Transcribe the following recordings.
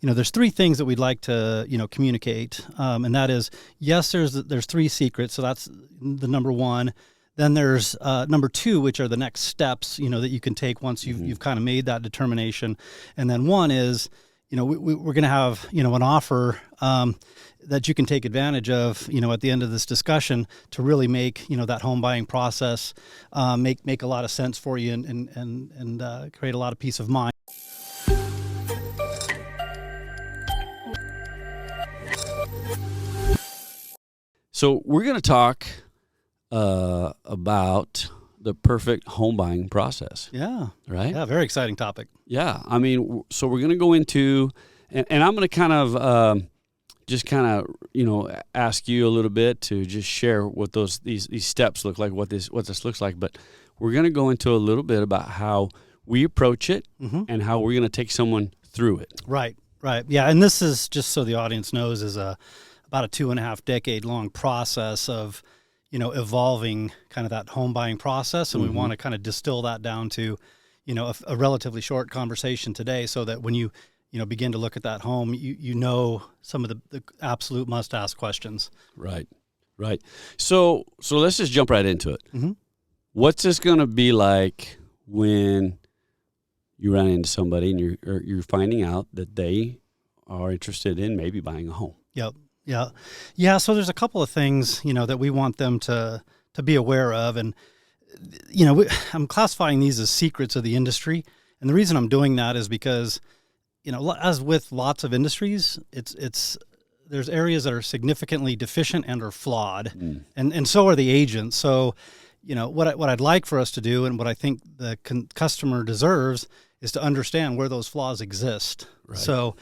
there's three things that we'd like to, communicate. And that is, yes, there's three secrets. So that's the number one. Then there's number two, which are the next steps, that you can take once you've kind of made that determination. And then one is, we're going to have, an offer that you can take advantage of, at the end of this discussion to really make, that home buying process make a lot of sense for you and create a lot of peace of mind. So we're going to talk about the perfect home buying process. Yeah. Right? Yeah, very exciting topic. Yeah. I mean, so we're going to go into, and I'm going to kind of ask you a little bit to just share what these steps look like, what this looks like. But we're going to go into a little bit about how we approach it and how we're going to take someone through it. Right. Yeah. And this is, just so the audience knows, is about a 2.5 decade long process of, evolving kind of that home buying process. And we want to kind of distill that down to, a relatively short conversation today, so that when you begin to look at that home, you know some of the absolute must ask questions. Right. So let's just jump right into it. What's this going to be like when you run into somebody and you're finding out that they are interested in maybe buying a home? Yep. Yeah. So there's a couple of things, that we want them to be aware of. And, I'm classifying these as secrets of the industry. And the reason I'm doing that is because, as with lots of industries, there's areas that are significantly deficient and are flawed. And so are the agents. So, what I'd like for us to do, and what I think the customer deserves, is to understand where those flaws exist. Right. So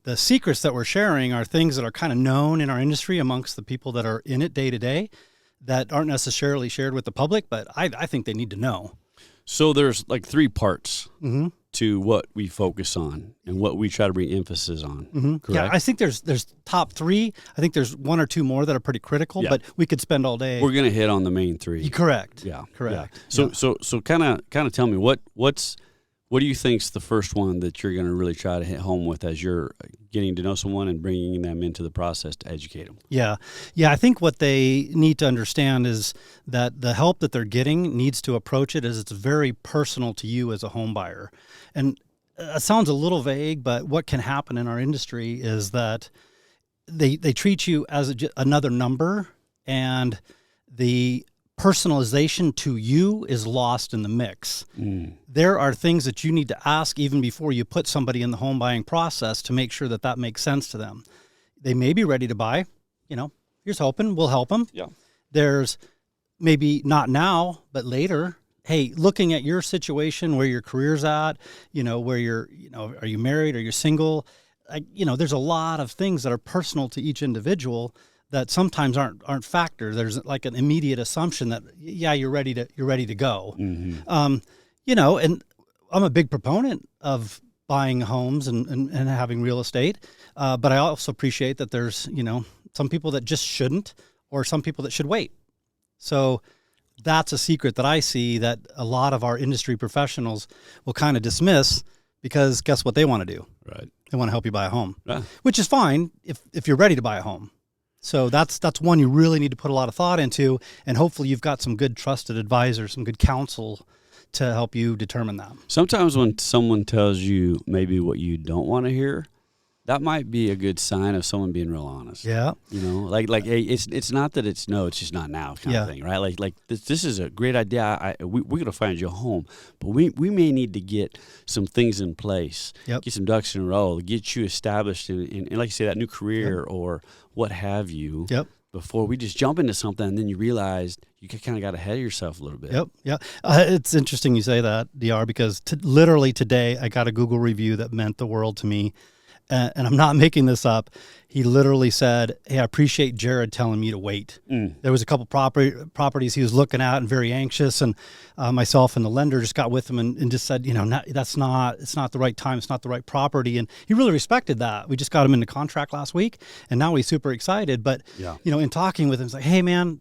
the secrets that we're sharing are things that are kind of known in our industry amongst the people that are in it day to day, that aren't necessarily shared with the public, but I think they need to know. So there's like three parts to what we focus on and what we try to bring emphasis on. Correct? Yeah, I think there's top three. I think there's one or two more that are pretty critical, but we could spend all day. We're going to hit on the main three. Correct. Yeah. Correct. Yeah. So kind of tell me what do you think's the first one that you're going to really try to hit home with as you're getting to know someone and bringing them into the process to educate them? Yeah. I think what they need to understand is that the help that they're getting needs to approach it as it's very personal to you as a home buyer. And it sounds a little vague, but what can happen in our industry is that they treat you as another number, and the personalization to you is lost in the mix. There are things that you need to ask even before you put somebody in the home buying process to make sure that makes sense to them. They may be ready to buy, here's hoping, we'll help them. Yeah. There's maybe not now, but later, hey, looking at your situation, where your career's at, where you're, are you married, are you single? There's a lot of things that are personal to each individual that sometimes aren't factored. There's like an immediate assumption that, you're ready to go. And I'm a big proponent of buying homes and having real estate. But I also appreciate that there's, some people that just shouldn't, or some people that should wait. So that's a secret that I see that a lot of our industry professionals will kind of dismiss, because guess what they want to do? Right. They want to help you buy a home, which is fine if you're ready to buy a home. So that's one you really need to put a lot of thought into, and hopefully you've got some good trusted advisors, some good counsel to help you determine that. Sometimes when someone tells you maybe what you don't want to hear, that might be a good sign of someone being real honest. Yeah. Like hey, it's not that it's no, it's just not now kind of thing, right? Like this is a great idea. We're going to find you a home, but we may need to get some things in place, get some ducks in a row, get you established in like you say, that new career or what have you. Before we just jump into something and then you realize you kind of got ahead of yourself a little bit. It's interesting you say that, DR, because literally today I got a Google review that meant the world to me. And I'm not making this up. He literally said, hey, I appreciate Jerod telling me to wait. There was a couple properties he was looking at and very anxious. And myself and the lender just got with him and just said, it's not the right time. It's not the right property. And he really respected that. We just got him into contract last week, and now he's super excited. But, in talking with him, it's like, hey, man,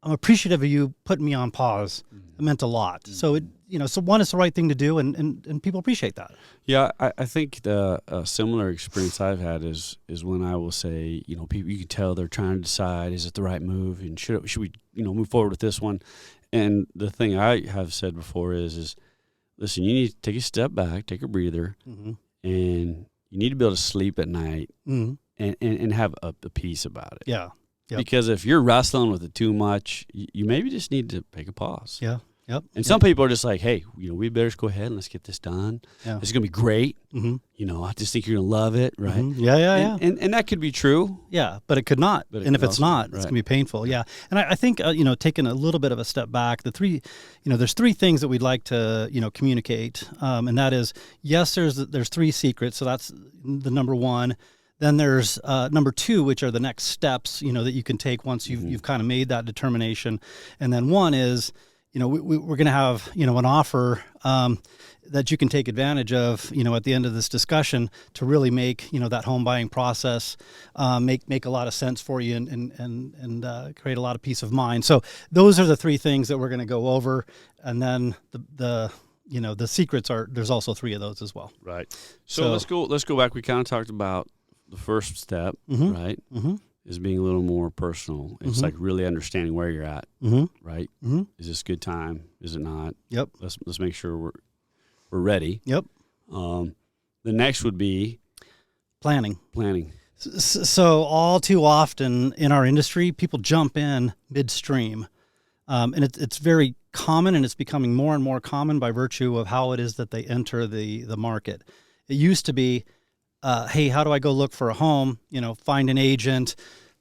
appreciative of you putting me on pause. It meant a lot. So so one, it's the right thing to do, and people appreciate that. Yeah, I think the similar experience I've had is when I will say, people, you can tell they're trying to decide, is it the right move, and should we move forward with this one? And the thing I have said before is listen, you need to take a step back, take a breather, and you need to be able to sleep at night and have a peace about it. Yeah. Yep. Because if you're wrestling with it too much, you maybe just need to take a pause. Yeah. Yep. And some people are just like, hey, we better just go ahead and let's get this done. Yeah. This is going to be great. I just think you're going to love it, right? Yeah. And that could be true. Yeah, but it could not. And if it's not, right. It's going to be painful. Yeah. And I think, taking a little bit of a step back, there's three things that we'd like to, communicate. And that is, yes, there's three secrets. So that's the number one. Then there's number two, which are the next steps, that you can take once you've kind of made that determination. And then one is, we're going to have, an offer that you can take advantage of, at the end of this discussion to really make, that home buying process make a lot of sense for you and create a lot of peace of mind. So those are the three things that we're going to go over. And then the secrets there's also three of those as well. Right. So let's go back. We kind of talked about the first step, right? Is being a little more personal. It's like really understanding where you're at, right? Is this a good time? Is it not? Yep. Let's make sure we're ready. Yep. The next would be planning. So all too often in our industry, people jump in midstream, and it's very common, and it's becoming more and more common by virtue of how it is that they enter the market. It used to be, hey, how do I go look for a home? Find an agent,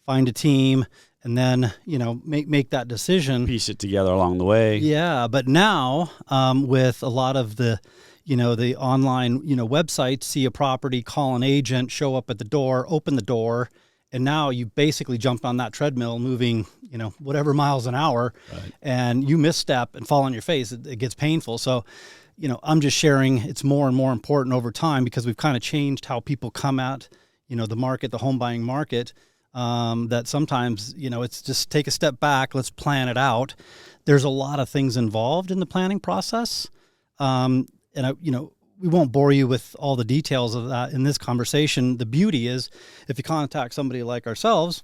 find a team, and then, make that decision. Piece it together along the way. Yeah. But now, with a lot of the online, websites, see a property, call an agent, show up at the door, open the door. And now you basically jumped on that treadmill moving, whatever miles an hour, right. And you misstep and fall on your face. It gets painful. So, I'm just sharing it's more and more important over time because we've kind of changed how people come at, the market, the home buying market, that sometimes, it's just take a step back, let's plan it out. There's a lot of things involved in the planning process. We won't bore you with all the details of that in this conversation. The beauty is if you contact somebody like ourselves,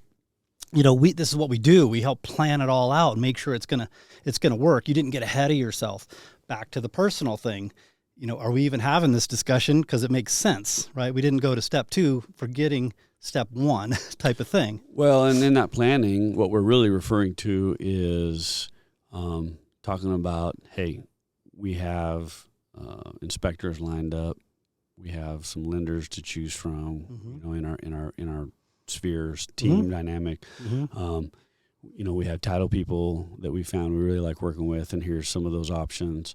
this is what we do. We help plan it all out and make sure it's gonna work. You didn't get ahead of yourself. Back to the personal thing, are we even having this discussion? Because it makes sense, right? We didn't go to step two, forgetting step one type of thing. Well, and in that planning, what we're really referring to is talking about, hey, we have inspectors lined up. We have some lenders to choose from, in our spheres, team dynamic. We have title people that we found we really like working with, and here's some of those options.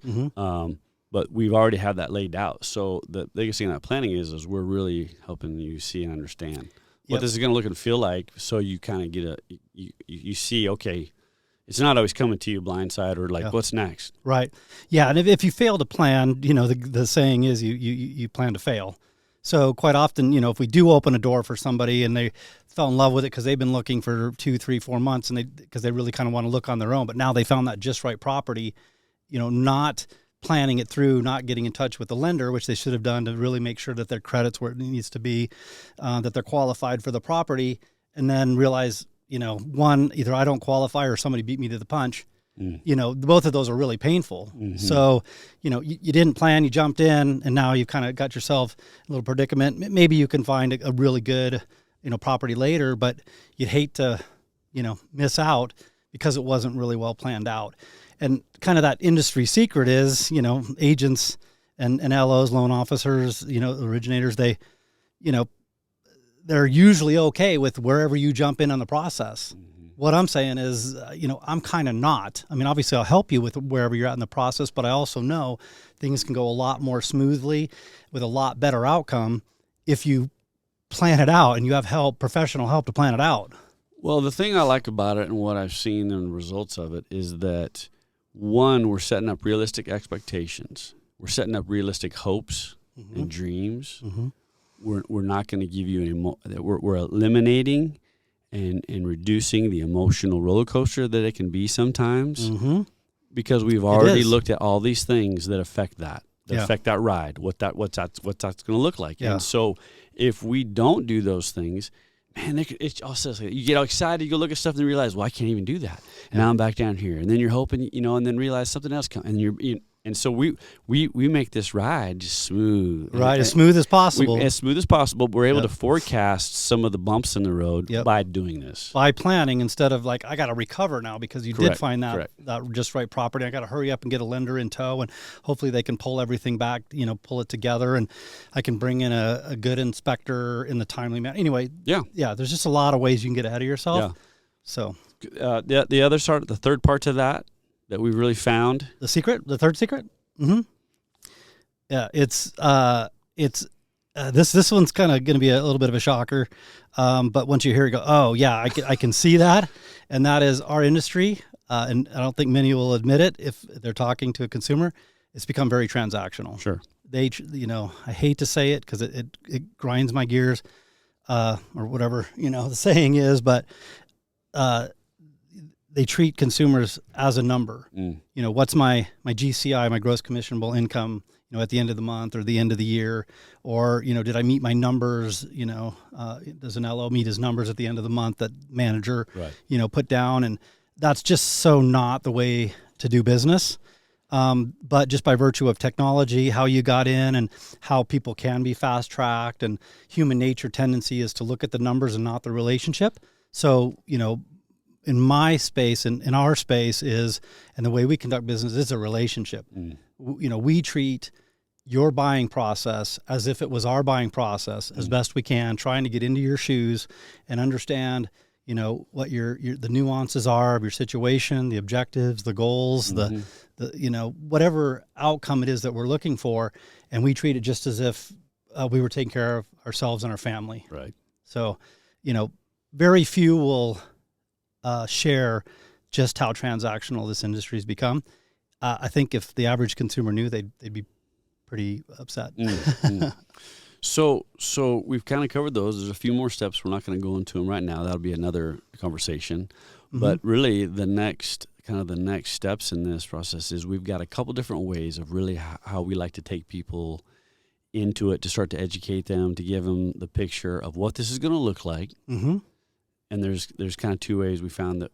But we've already had that laid out. So the biggest thing in that planning is we're really helping you see and understand what this is going to look and feel like. So you kind of get you see, okay, it's not always coming to you blindside or like, what's next? Right. Yeah. And if you fail to plan, the saying is you plan to fail. So quite often, if we do open a door for somebody and they fell in love with it because they've been looking for 2, 3, 4 months and because they really kind of want to look on their own, but now they found that just right property, not planning it through, not getting in touch with the lender, which they should have done to really make sure that their credit's where it needs to be, that they're qualified for the property, and then realize, one, either I don't qualify or somebody beat me to the punch. Both of those are really painful. So, you didn't plan, you jumped in, and now you've kind of got yourself a little predicament. Maybe you can find a really good, property later, but you'd hate to, miss out because it wasn't really well planned out. And kind of that industry secret is, agents and LOs, loan officers, originators, they're usually okay with wherever you jump in on the process. What I'm saying is, I'm kind of not. I mean, obviously I'll help you with wherever you're at in the process, but I also know things can go a lot more smoothly with a lot better outcome if you plan it out and you have professional help to plan it out. Well, the thing I like about it and what I've seen in the results of it is that, one, we're setting up realistic expectations. We're setting up realistic hopes and dreams. We're not going to give you any more. We're eliminating and reducing the emotional roller coaster that it can be sometimes, because we've It already is. looked at all these things that affect that Yeah. affect that ride, what's that's going to look like. Yeah. And so if we don't do those things, man, it's also, you get all excited, you go look at stuff and realize, well, I can't even do that. And now I'm back down here. And then you're hoping, and then realize something else comes. And and so we make this ride just smooth. Right, as smooth as possible. As smooth as possible. We're able to forecast some of the bumps in the road by doing this. By planning, instead of like, I got to recover now because you did find that just right property. I got to hurry up and get a lender in tow, and hopefully they can pull everything back, pull it together, and I can bring in a good inspector in the timely manner. Anyway, there's just a lot of ways you can get ahead of yourself. Yeah. So the other part, the third part to that we really found. The third secret? Mm-hmm. Yeah, it's this one's kind of going to be a little bit of a shocker, but once you hear it, go, oh yeah, I can see that, and that is our industry, and I don't think many will admit it if they're talking to a consumer. It's become very transactional. Sure. They, I hate to say it because it grinds my gears, or whatever the saying is, but they treat consumers as a number. What's my GCI, my gross commissionable income, at the end of the month or the end of the year, or, did I meet my numbers? Does an LO meet his numbers at the end of the month that manager, put down? And that's just so not the way to do business. But just by virtue of technology, how you got in and how people can be fast tracked, and human nature tendency is to look at the numbers and not the relationship. So, in my space and in our space and the way we conduct business is a relationship. We treat your buying process as if it was our buying process as best we can, trying to get into your shoes and understand, what the nuances are of your situation, the objectives, the goals, the whatever outcome it is that we're looking for. And we treat it just as if we were taking care of ourselves and our family. Right. So, very few will share just how transactional this industry has become. I think if the average consumer knew, they'd be pretty upset. So we've kind of covered those. There's a few more steps. We're not going to go into them right now. That'll be another conversation. But really, the next steps in this process is we've got a couple different ways of really how we like to take people into it, to start to educate them, to give them the picture of what this is going to look like. And there's kind of two ways we found that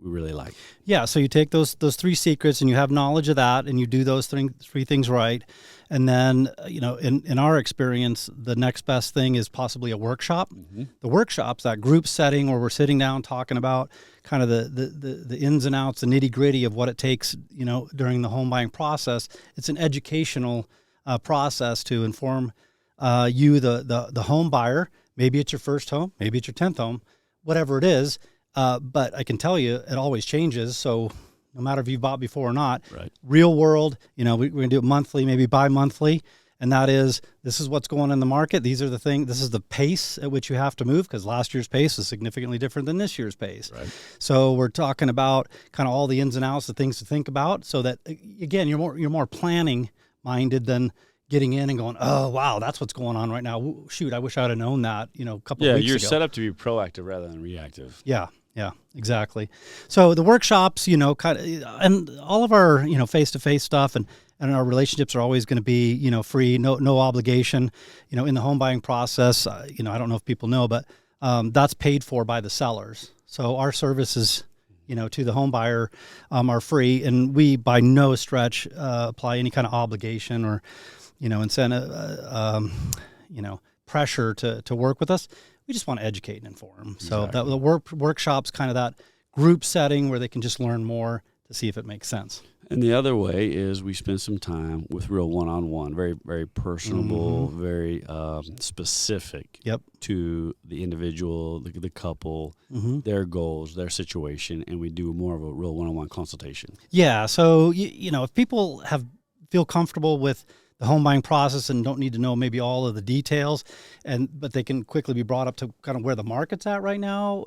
we really like. Yeah, so you take those three secrets and you have knowledge of that, and you do those three things right. And then, in our experience, the next best thing is possibly a workshop. The workshop's that group setting where we're sitting down talking about kind of the ins and outs, the nitty gritty of what it takes, during the home buying process. It's an educational process to inform you, the home buyer. Maybe it's your first home, maybe it's your 10th home, whatever it is. But I can tell you it always changes. So no matter if you've bought before or not, real world, we're going to do it monthly, maybe bi-monthly. And that is, this is what's going on in the market. These are the things, this is the pace at which you have to move, because last year's pace is significantly different than this year's pace. So we're talking about kind of all the ins and outs, the things to think about, so that, again, you're more planning minded than getting in and going, oh, wow, that's what's going on right now. Shoot, I wish I'd have known that, a couple of weeks ago. Yeah, you're set up to be proactive rather than reactive. Yeah, exactly. So the workshops, kind of, and all of our, face-to-face stuff and our relationships are always going to be, free, no obligation, in the home buying process. I don't know if people know, but that's paid for by the sellers. So our services, to the home buyer are free, and we by no stretch apply any kind of obligation or, incentive, pressure to work with us. We just want to educate and inform. So the workshop's kind of that group setting where they can just learn more to see if it makes sense. And the other way is we spend some time with real one-on-one, very, very personable, very specific to the individual, the couple, their goals, their situation, and we do more of a real one-on-one consultation. Yeah, so, if people feel comfortable with the home buying process and don't need to know maybe all of the details, but they can quickly be brought up to kind of where the market's at right now,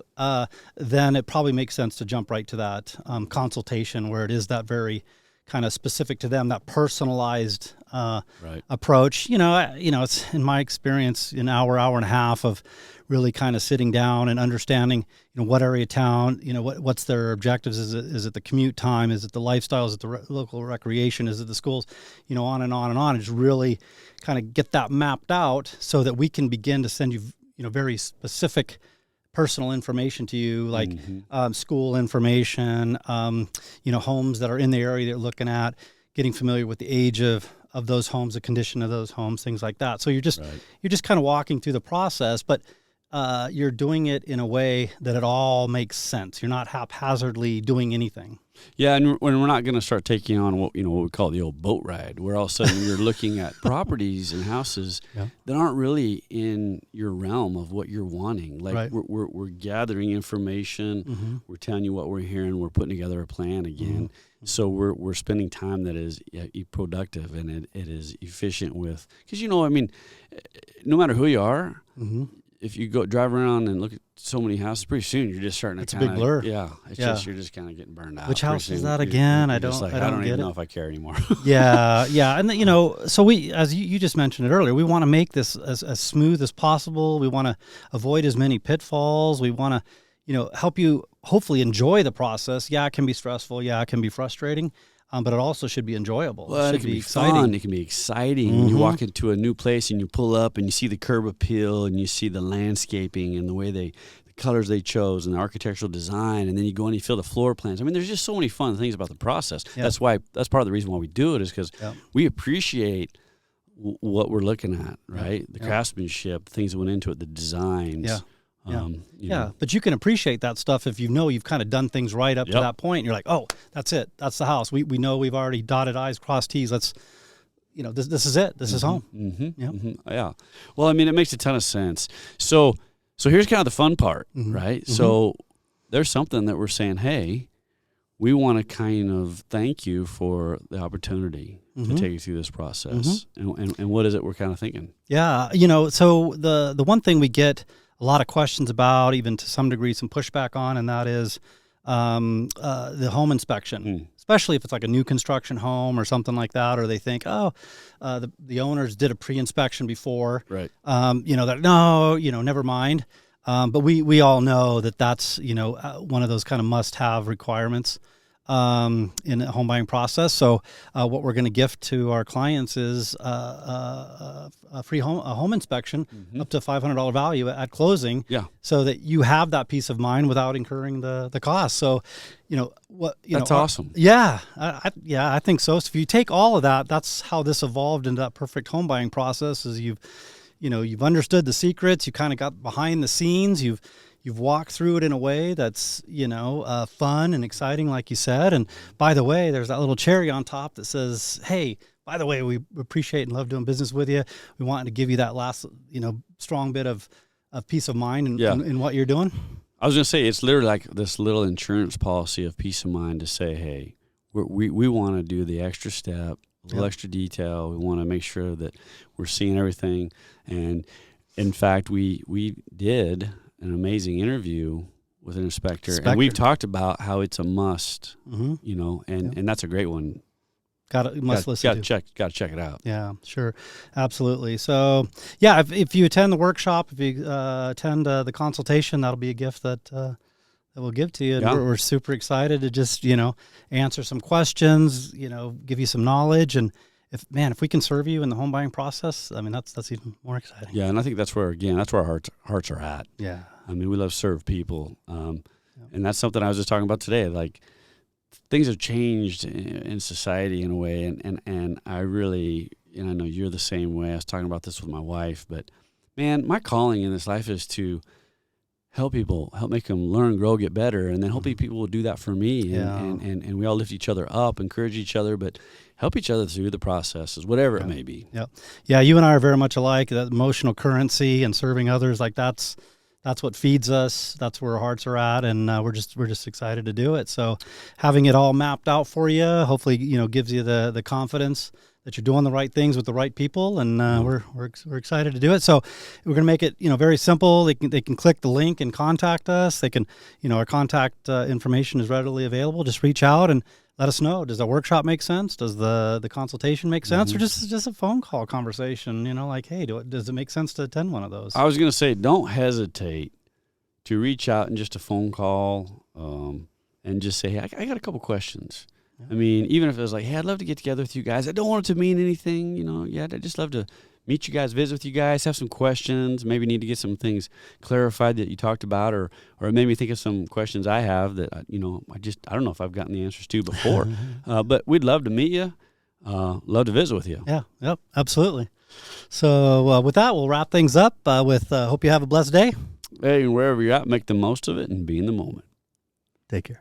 then it probably makes sense to jump right to that consultation, where it is that very kind of specific to them, that personalized right. approach. It's in my experience an hour and a half of really kind of sitting down and understanding, what area of town, what's their objectives. Is it the commute time? Is it the lifestyle? Is it the local recreation? Is it the schools? On and on and on. And just really kind of get that mapped out so that we can begin to send you, very specific personal information to you, like school information, homes that are in the area that you're looking at, getting familiar with the age of those homes, the condition of those homes, things like that. So you're just kind of walking through the process, but you're doing it in a way that it all makes sense. You're not haphazardly doing anything. Yeah, and when we're not going to start taking on what we call the old boat ride, where all of a sudden you're looking at properties and houses that aren't really in your realm of what you're wanting. Like we're gathering information, we're telling you what we're hearing, we're putting together a plan again. So we're spending time that is productive and it is efficient with, because no matter who you are. If you go drive around and look at so many houses, pretty soon you're just starting to kind of. It's a big blur. Yeah. Just, you're just kind of getting burned out. Which house is that again? I don't even know if I care anymore. Yeah. And so we, as you just mentioned it earlier, we want to make this as smooth as possible. We want to avoid as many pitfalls. We want to, help you hopefully enjoy the process. Yeah, it can be stressful. Yeah, it can be frustrating. But it also should be enjoyable. Well, it can be exciting. Fun. It can be exciting. When you walk into a new place and you pull up and you see the curb appeal and you see the landscaping and the way the colors they chose and the architectural design, and then you go and you feel the floor plans. There's just so many fun things about the process. Yeah. That's part of the reason why we do it, is because we appreciate what we're looking at, right? The craftsmanship, things that went into it, the designs. Yeah. But you can appreciate that stuff if you've kind of done things right up to that point. And you're like, oh, that's it. That's the house. We know we've already dotted I's, crossed T's. Let's, this is it. This is home. Yeah. Well, it makes a ton of sense. So here's kind of the fun part, right? So there's something that we're saying, hey, we want to kind of thank you for the opportunity to take you through this process. And what is it we're kind of thinking? Yeah. So the one thing we get a lot of questions about, even to some degree some pushback on, and that is the home inspection, especially if it's like a new construction home or something like that, or they think, the owners did a pre-inspection before, right? Never mind. But we all know that that's one of those kind of must-have requirements in the home buying process. So what we're going to gift to our clients is a free home inspection up to $500 value at closing, so that you have that peace of mind without incurring the cost. So, that's awesome. I think so. So if you take all of that, that's how this evolved into that perfect home buying process. Is you've understood the secrets, you kind of got behind the scenes, you've walked through it in a way that's, fun and exciting, like you said. And by the way, there's that little cherry on top that says, hey, by the way, we appreciate and love doing business with you. We want to give you that last, strong bit of peace of mind in what you're doing. I was going to say, it's literally like this little insurance policy of peace of mind to say, hey, we want to do the extra step, a little extra detail. We want to make sure that we're seeing everything. And in fact, we did an amazing interview with an inspector, and we've talked about how it's a must, and that's a great one. Got to check it out. Yeah, sure, absolutely. So, if you attend the workshop, if you attend the consultation, that'll be a gift that we'll give to you. And we're super excited to just answer some questions, give you some knowledge, and if we can serve you in the home buying process, that's even more exciting. Yeah, and I think that's where our hearts are at. Yeah. We love to serve people. And that's something I was just talking about today. Like, things have changed in society in a way, and I really, and I know you're the same way. I was talking about this with my wife, but man, my calling in this life is to help people, help make them learn, grow, get better, and then hopefully people will do that for me. And we all lift each other up, encourage each other, but help each other through the processes, whatever it may be. Yeah, you and I are very much alike. That emotional currency and serving others, like that's what feeds us. That's where our hearts are at, and we're just excited to do it. So having it all mapped out for you, hopefully, gives you the confidence that you're doing the right things with the right people, and we're excited to do it. So we're going to make it very simple. They can click the link and contact us. They can our contact information is readily available. Just reach out and let us know. Does the workshop make sense? Does the consultation make sense, or just a phone call conversation? Like, hey, does it make sense to attend one of those? I was going to say, don't hesitate to reach out in just a phone call and just say, hey, I got a couple questions. Yeah. I mean, even if it was like, hey, I'd love to get together with you guys. I don't want it to mean anything, I'd just love to meet you guys, visit with you guys, have some questions, maybe need to get some things clarified that you talked about, or it made me think of some questions I have that, I don't know if I've gotten the answers to before. But we'd love to meet you, love to visit with you. Yeah, yep, absolutely. So with that, we'll wrap things up with hope you have a blessed day. Hey, and wherever you're at, make the most of it and be in the moment. Take care.